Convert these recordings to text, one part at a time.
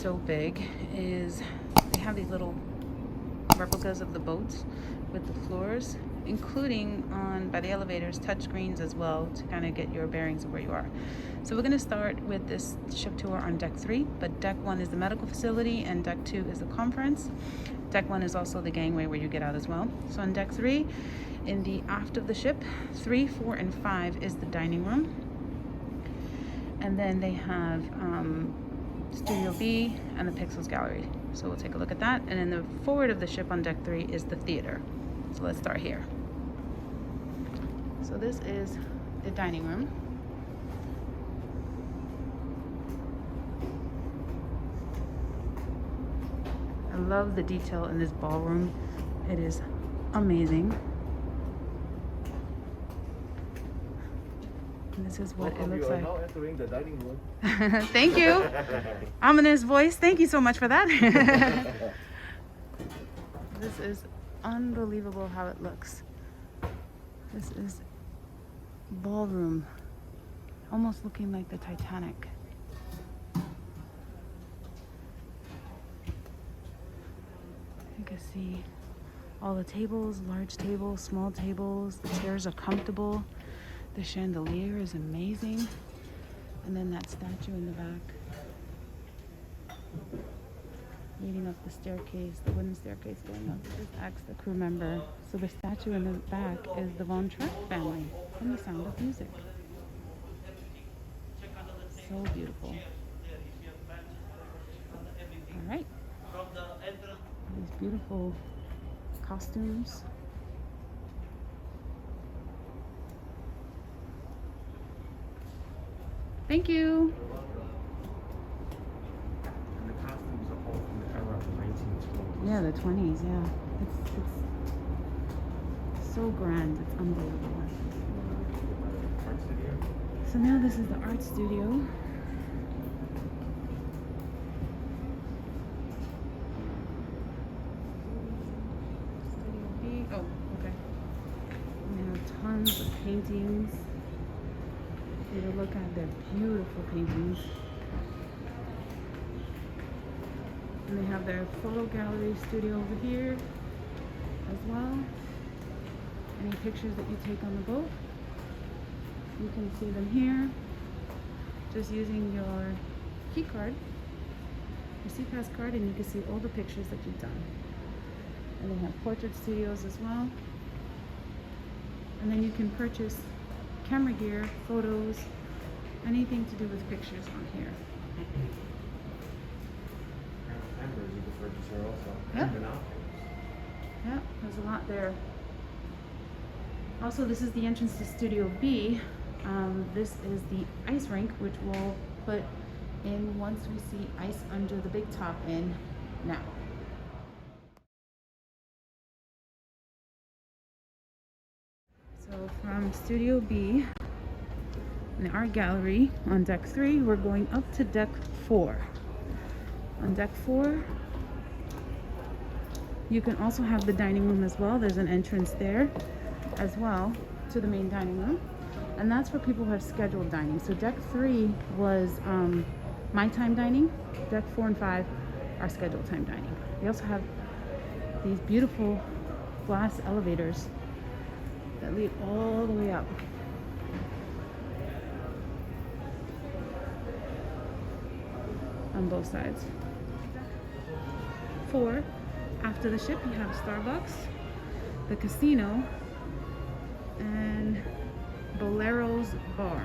so big is they have these little replicas of the boats with the floors, including on by the elevators touchscreens as well to kind of get your bearings of where you are. So we're going to start with this ship tour on deck 3, but deck 1 is the medical facility and deck 2 is the conference. Deck 1 is also the gangway where you get out as well. So on deck 3, in the aft of the ship, 3, 4, and 5 is the dining room. And then they have Studio B and the Pixels Gallery. So we'll take a look at that. And in the forward of the ship on deck 3 is the theater. So let's start here. So this is the dining room. I love the detail in this ballroom. It is amazing. And this is what it looks like. You are now entering the dining room. Thank you. Ominous voice. Thank you so much for that. This is unbelievable how it looks. This is ballroom. Almost looking like the Titanic. You can see all the tables, large tables, small tables. The chairs are comfortable. The chandelier is amazing. And then that statue in the back. Leading up the staircase, the wooden staircase going up. This acts the crew member. So the statue in the back is the Von Trapp family from The Sound of Music. So beautiful. All right. These beautiful costumes. Thank you. And the costumes are all from the era of the 1920s. Yeah, the 20s, yeah. It's so grand, it's unbelievable. Art studio. So now this is the art studio. Studio B. Oh, okay. We have tons of paintings. Take a look at their beautiful paintings. And they have their photo gallery studio over here as well. Any pictures that you take on the boat, you can see them here. Just using your key card, your SeaPass card, and you can see all the pictures that you've done. And they have portrait studios as well. And then you can purchase camera gear, photos, anything to do with pictures on here. Cameras you can purchase here also. Yep. And binoculars. Yeah, there's a lot there. Also, this is the entrance to Studio B. This is the ice rink, which we'll put in once we see ice under the big top in now. So from Studio B in the art gallery on deck 3, we're going up to deck 4. On deck 4, you can also have the dining room as well. There's an entrance there as well to the main dining room. And that's for people who have scheduled dining. So deck 3 was my time dining. Deck 4 and 5 are scheduled time dining. They also have these beautiful glass elevators that lead all the way up. On both sides. 4, after the ship, you have Starbucks, the casino, and Bolero's bar.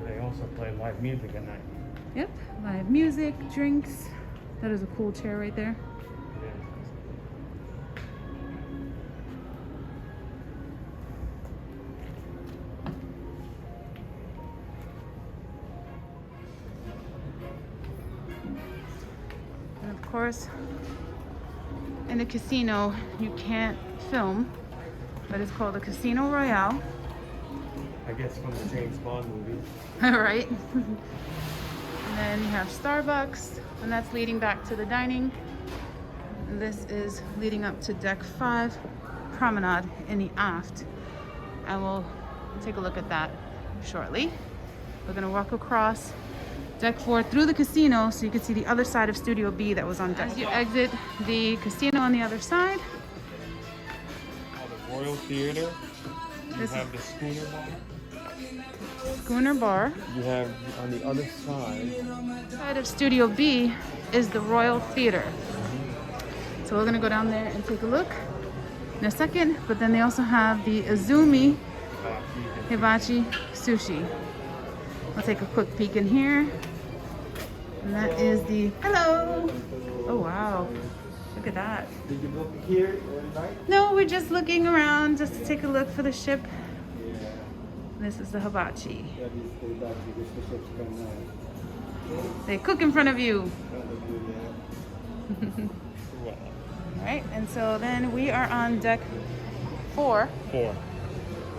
They also play live music at night. Yep, live music, drinks. That is a cool chair right there. And of course, in the casino, you can't film, but it's called the Casino Royale. I guess from the James Bond movie. Right? And then you have Starbucks, and that's leading back to the dining. And this is leading up to deck 5, Promenade in the aft. And we'll take a look at that shortly. We're gonna walk across deck 4 through the casino, so you can see the other side of Studio B that was on deck. As you exit the casino on the other side, The Royal Theater. You have the Schooner Bar. You have on the other side of Studio B is the Royal Theater. So we're gonna go down there and take a look in a second. But then they also have the Izumi Hibachi Sushi. I'll take a quick peek in here. And that is the, hello! Oh wow, look at that. Did you book here overnight? No, we're just looking around just to take a look for the ship. This is the hibachi. They cook in front of you. Alright, and so then we are on deck 4.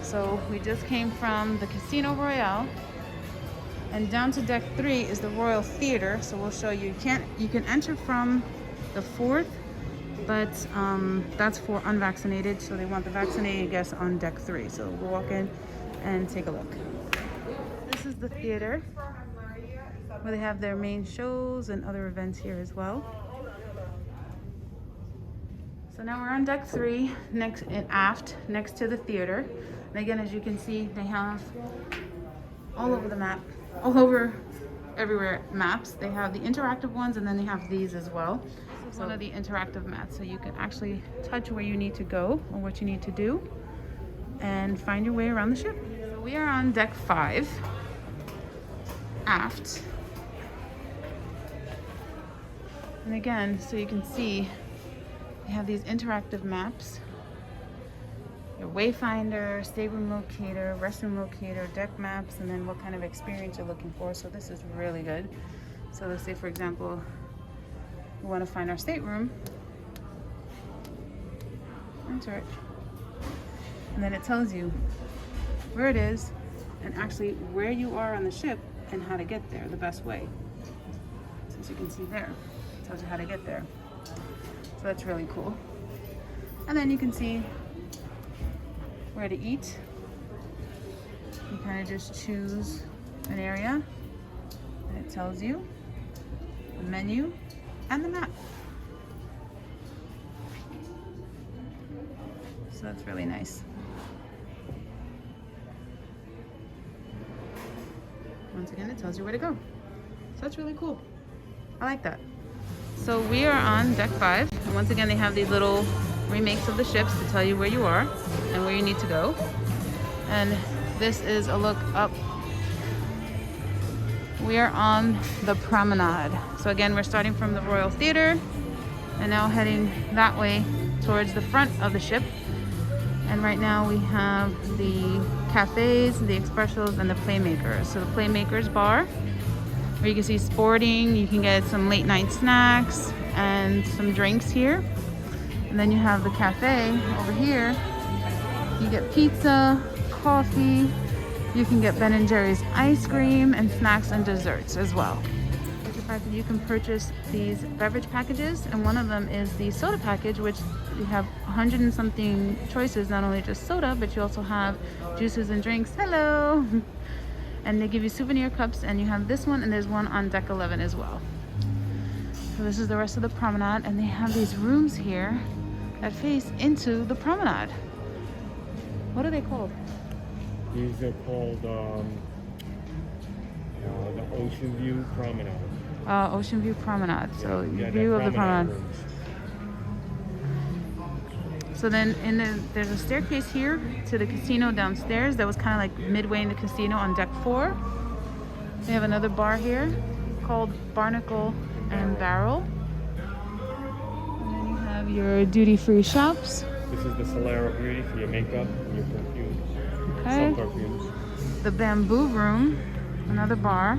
So we just came from the Casino Royale. And down to deck 3 is the Royal Theater. So we'll show you. You can enter from the 4th, but that's for unvaccinated. So they want the vaccinated guests on deck 3. So we'll walk in and take a look. This is the theater where they have their main shows and other events here as well. So now we're on deck 3, next and aft, next to the theater. And again, as you can see, they have all over the map, all over everywhere maps. They have the interactive ones, and then they have these as well. This is one of the interactive maps, so you can actually touch where you need to go or what you need to do and find your way around the ship. So we are on deck 5, aft. And again, so you can see they have these interactive maps. Your wayfinder, stateroom locator, restroom locator, deck maps, and then what kind of experience you're looking for. So this is really good. So let's say, for example, we want to find our stateroom. Enter it. And then it tells you where it is and actually where you are on the ship and how to get there the best way. So as you can see there, it tells you how to get there. So that's really cool. And then you can see where to eat. You kind of just choose an area and it tells you the menu and the map. So that's really nice. Once again, it tells you where to go. So that's really cool. I like that. So we are on deck 5, and once again they have these little remakes of the ships to tell you where you are and where you need to go. And this is a look up. We are on the Promenade. So again, we're starting from the Royal Theater and now heading that way towards the front of the ship. And right now we have the cafes, the expressos, and the playmakers. So the playmakers bar, where you can see sporting, you can get some late night snacks and some drinks here. And then you have the cafe over here. You get pizza, coffee, you can get Ben & Jerry's ice cream and snacks and desserts as well. You can purchase these beverage packages, and one of them is the soda package, which you have 100 and something choices, not only just soda, but you also have juices and drinks. Hello! And they give you souvenir cups, and you have this one, and there's one on deck 11 as well. So this is the rest of the promenade, and they have these rooms here that face into the promenade. What are they called? These are called the Ocean View Promenade. Ocean View Promenade. So yeah, view of the promenade. Rooms. So then there's a staircase here to the casino downstairs that was kind of like midway in the casino on deck 4. They have another bar here called Barnacle and Barrel. And then you have your duty-free shops. This is the Solera Beauty for your makeup and your perfume. Okay. Some perfumes. The Bamboo Room, another bar.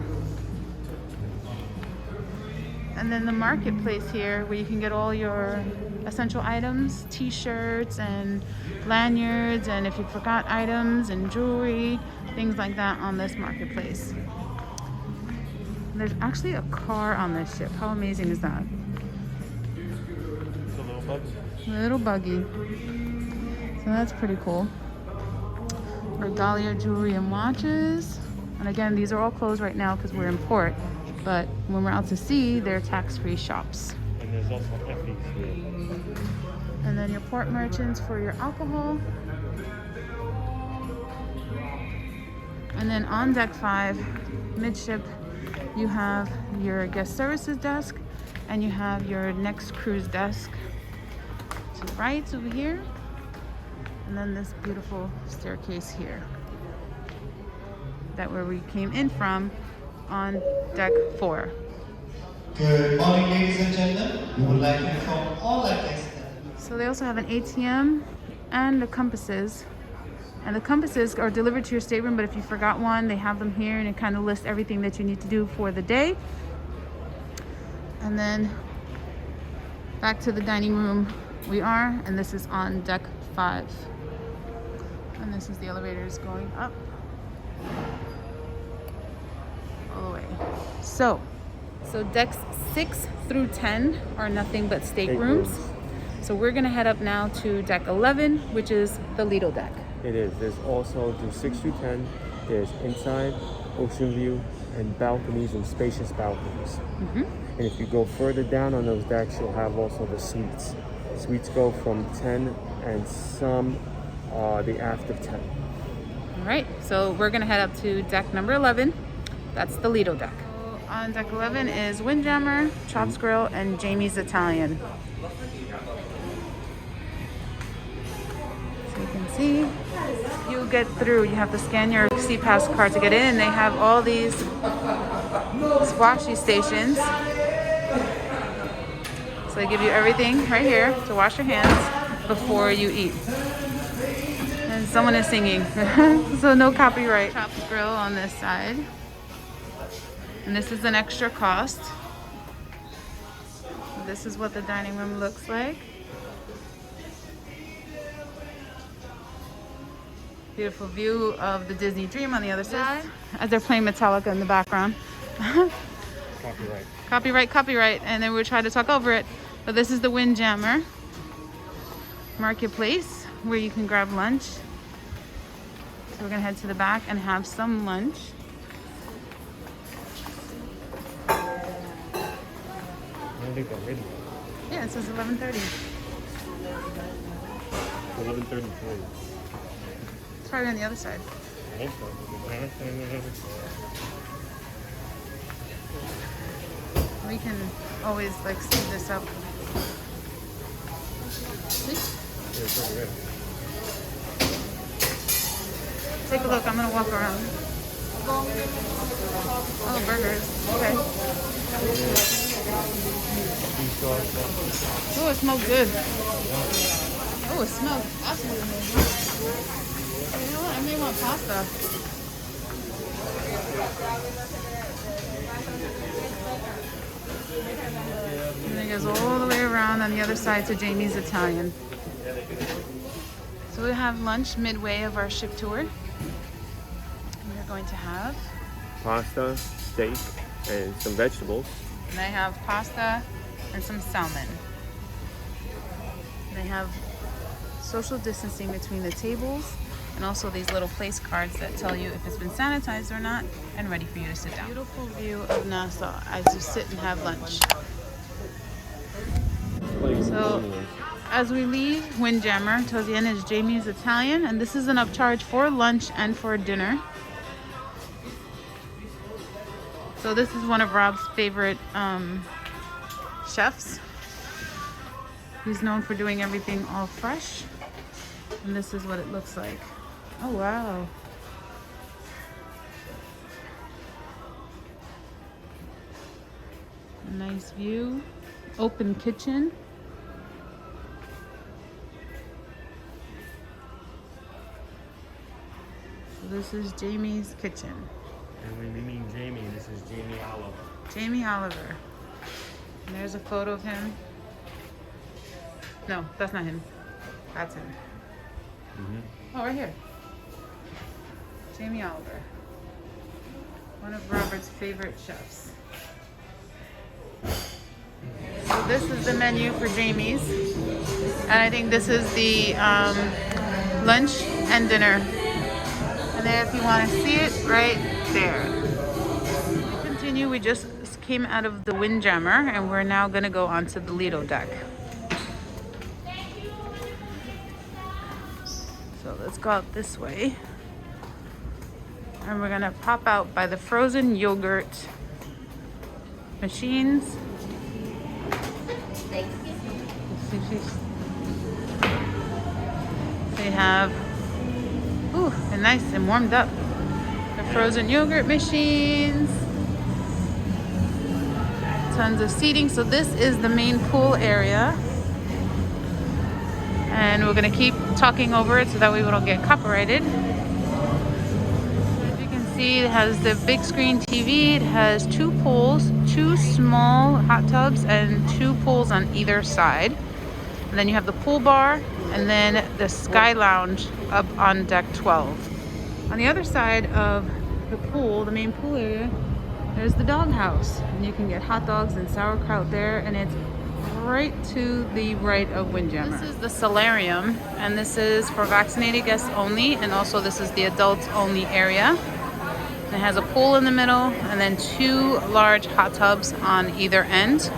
And then the marketplace here, where you can get all your essential items, t-shirts and lanyards, and if you forgot items and jewelry, things like that on this marketplace. There's actually a car on this ship. How amazing is that? It's a little buggy. Little buggy. So that's pretty cool. Regalia jewelry and watches. And again, these are all closed right now because we're in port. But when we're out to sea, they're tax-free shops. And there's also Effie's here. And then your port merchants for your alcohol. And then on deck 5, midship, you have your guest services desk and you have your next cruise desk to the right over here. And then this beautiful staircase here. That where we came in from on deck 4. Good morning, ladies and gentlemen. We would like to inform all our guests that So they also have an ATM and the compasses. And the compasses are delivered to your stateroom, but if you forgot one, they have them here and it kind of lists everything that you need to do for the day. And then back to the dining room we are, and this is on deck 5. And this is the elevators going up all the way. So decks 6 through 10 are nothing but staterooms. So we're gonna head up now to deck 11, which is the Lido deck. It is. There's also through 6 through 10, there's inside, ocean view, and balconies and spacious balconies. And if you go further down on those decks, you'll have also the suites. Suites go from 10 and some the aft of 10. All right, so we're gonna head up to deck number 11. That's the Lido deck. On deck 11 is Windjammer, Chops Grill, and Jamie's Italian. So you can see, you get through, you have to scan your C-Pass card to get in, and they have all these squashy stations. So they give you everything right here to wash your hands before you eat. And someone is singing, so no copyright. Chops Grill on this side. And this is an extra cost. This is what the dining room looks like. Beautiful view of the Disney Dream on the other side, as they're playing Metallica in the background. Copyright. And then we'll try to talk over it. But this is the Windjammer Marketplace, where you can grab lunch. So we're gonna head to the back and have some lunch. I don't think they're ready. Yeah, it says 11:30. 11:33. It's probably on the other side. I hope so. We can always like speed this up. See? Yeah, it's over there. Take a look, I'm gonna walk around. Oh, burgers. Okay. Oh, it smells good. Oh, it smells absolutely amazing. You know what? I may want pasta. And it goes all the way around on the other side to Jamie's Italian. So we have lunch midway of our ship tour. And we're going to have Pasta, steak, and some vegetables. And I have pasta and some salmon. They have social distancing between the tables and also these little place cards that tell you if it's been sanitized or not and ready for you to sit down. Beautiful view of Nassau as you sit and have lunch. So as we leave Windjammer, towards the end is Jamie's Italian, and this is an upcharge for lunch and for dinner. So this is one of Rob's favorite chefs. He's known for doing everything all fresh. And this is what it looks like. Oh, wow. A nice view. Open kitchen. So this is Jamie's kitchen. And when we mean Jamie, this is Jamie Oliver. Jamie Oliver. And there's a photo of him. No, that's not him. That's him. Oh, right here. Jamie Oliver. One of Robert's favorite chefs. So this is the menu for Jamie's. And I think this is the lunch and dinner. And there, if you want to see it, right there. We continue. We just came out of the Windjammer and we're now gonna go onto the Lido deck. So let's go out this way. And we're gonna pop out by the frozen yogurt machines. They have, ooh, they're nice and warmed up. The frozen yogurt machines. Tons of seating. So this is the main pool area. And we're gonna keep talking over it so that we don't get copyrighted. As you can see, it has the big screen TV. It has 2 pools, 2 small hot tubs, and 2 pools on either side. And then you have the pool bar, and then the Sky Lounge up on deck 12. On the other side of the pool, the main pool area, there's the doghouse. And you can get hot dogs and sauerkraut there, and it's right to the right of Windjammer. This is the solarium, and this is for vaccinated guests only, and also this is the adults only area. It has a pool in the middle, and then 2 large hot tubs on either end.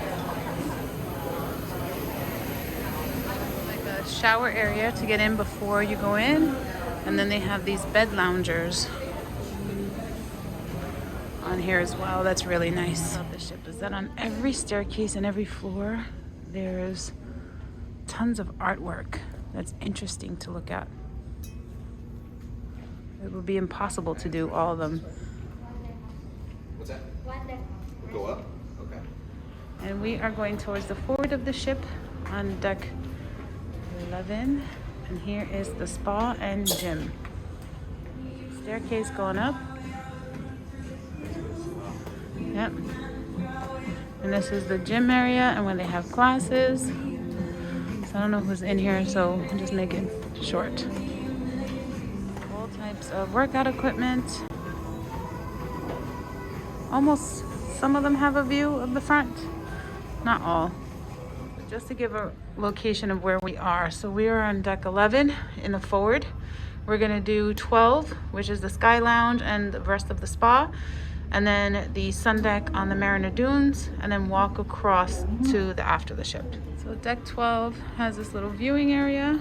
Like a shower area to get in before you go in, and then they have these bed loungers on here as well. That's really nice about the ship is that on every staircase and every floor there's tons of artwork that's interesting to look at. It would be impossible to do all of them. What's that? Go up? Okay. And we are going towards the forward of the ship on deck 11, and here is the spa and gym. Staircase going up. Yep. And this is the gym area and where they have classes. So I don't know who's in here, so I'll just make it short. All types of workout equipment. Almost some of them have a view of the front. Not all. But just to give a location of where we are. So we are on deck 11 in the forward. We're gonna do 12, which is the Sky Lounge and the rest of the spa. And then the sun deck on the Mariner Dunes, and then walk across to the after the ship. So deck 12 has this little viewing area.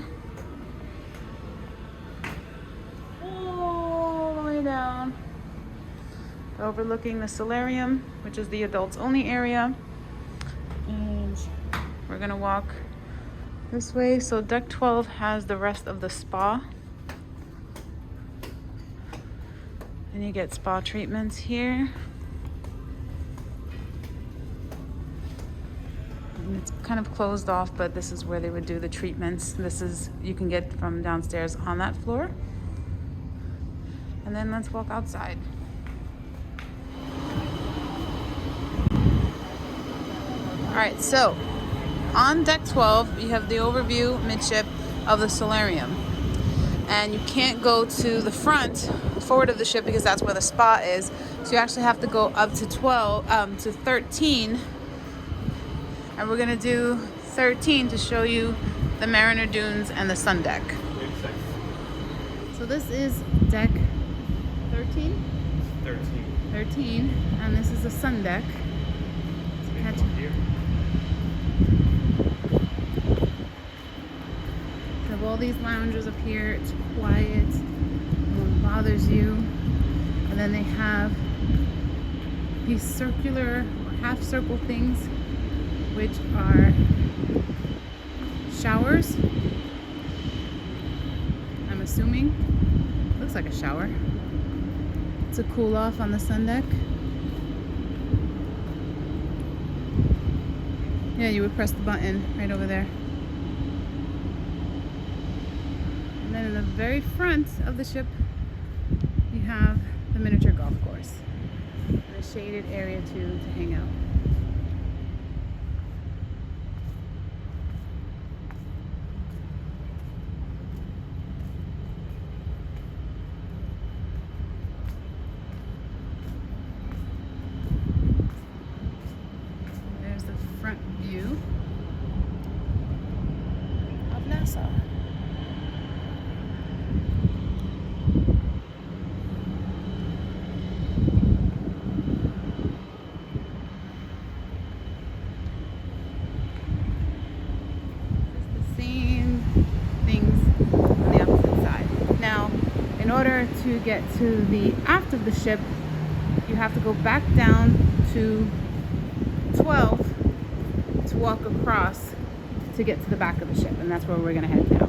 All the way down. Overlooking the solarium, which is the adults only area. And we're gonna walk this way. So deck 12 has the rest of the spa. And you get spa treatments here. And it's kind of closed off, but this is where they would do the treatments. This is, you can get from downstairs on that floor. And then let's walk outside. All right, so on deck 12, you have the overview midship of the solarium. And you can't go to the front, forward of the ship, because that's where the spa is. So you actually have to go up to 13. And we're gonna do 13 to show you the Mariner Dunes and the sun deck. So this is deck 13? 13, and this is the sun deck. You have all these loungers up here. It's quiet, no one bothers you. And then they have these circular or half circle things, which are showers. I'm assuming. Looks like a shower. It's a cool off on the sun deck. Yeah, you would press the button right over there. And then in the very front of the ship, you have the miniature golf course. And a shaded area too to hang out. There's the front view of NASA. order to get to the aft of the ship, you have to go back down to 12 to walk across to get to the back of the ship, and that's where we're gonna head now.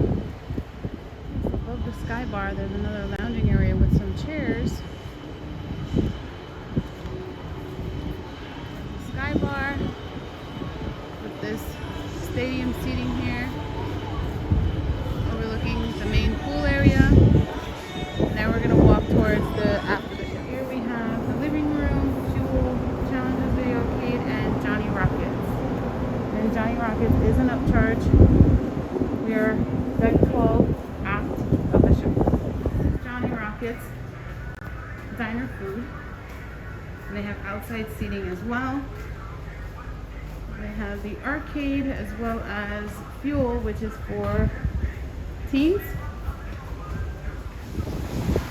Above the sky bar, there's another lounging area with some chairs. There's a sky bar with this stadium seating here, overlooking the main pool area. Now we're gonna walk towards the aft of the ship. Here we have the living room, Fuel, Challenges Video Arcade, and Johnny Rockets. And Johnny Rockets is an upcharge. We are deck 12 aft of the ship. Johnny Rockets, diner food. And they have outside seating as well. They have the arcade as well as Fuel, which is for teens.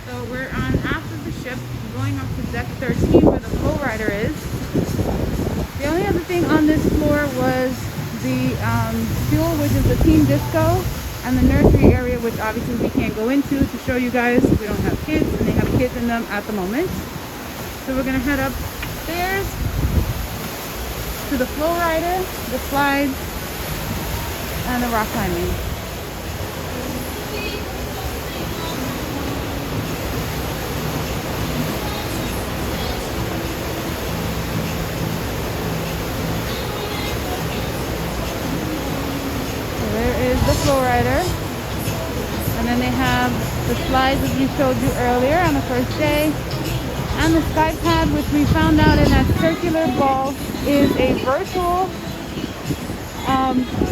So we're on aft of the ship, going up to deck 13 where the flow rider is. The only other thing on this floor was the Fuel, which is the teen disco, and the nursery area, which obviously we can't go into to show you guys. We don't have kids, and they have kids in them at the moment. So we're gonna head upstairs to the flow rider, the slides, and the rock climbing. The flow rider, and then they have the slides that we showed you earlier on the first day, and the sky pad, which we found out in that circular ball is a virtual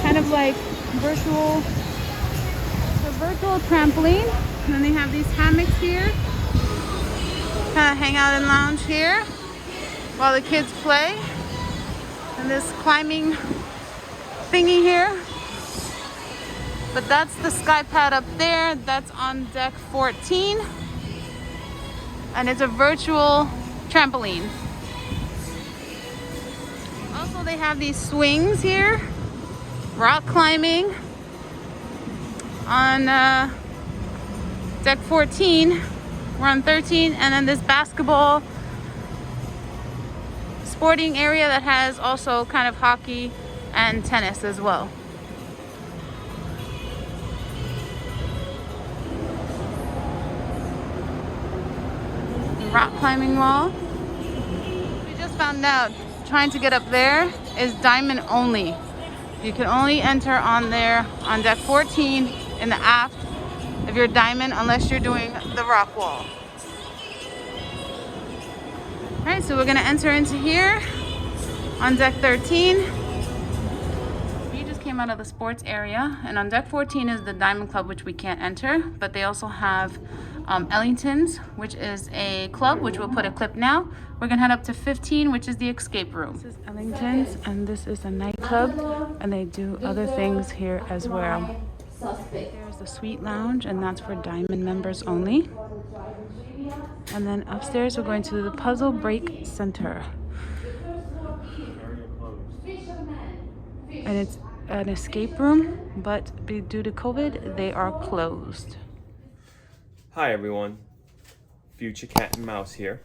kind of like virtual trampoline. And then they have these hammocks here, kind of hang out and lounge here while the kids play, and this climbing thingy here. But that's the sky pad up there. That's on deck 14. And it's a virtual trampoline. Also, they have these swings here. Rock climbing on deck 14. We're on 13. And then this basketball sporting area that has also kind of hockey and tennis as well. Rock climbing wall. We just found out trying to get up there is diamond only. You can only enter on there on deck 14 in the aft if you're diamond, unless you're doing the rock wall. All right, so we're gonna enter into here on deck 13. We just came out of the sports area, and on deck 14 is the Diamond Club, which we can't enter, but they also have Ellington's, which is a club, which we'll put a clip now. We're gonna head up to 15, which is the escape room. This is Ellington's, and this is a nightclub, and they do other things here as well. There's the suite lounge, and that's for diamond members only. And then upstairs we're going to the Puzzle Break Center, and it's an escape room, but due to COVID they are closed. Hi everyone, Future Cat and Mouse here.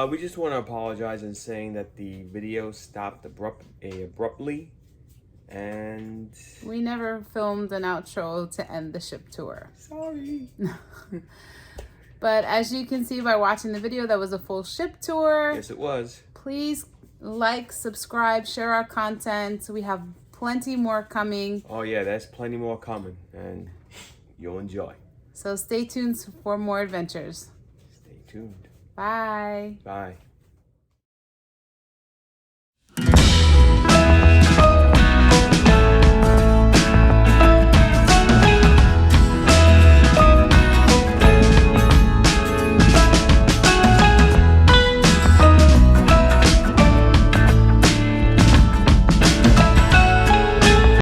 We just want to apologize in saying that the video stopped abruptly, and we never filmed an outro to end the ship tour. Sorry. But as you can see by watching the video, that was a full ship tour. Yes, it was. Please like, subscribe, share our content. We have plenty more coming. Oh yeah, there's plenty more coming, and you'll enjoy. So stay tuned for more adventures. Stay tuned. Bye. Bye.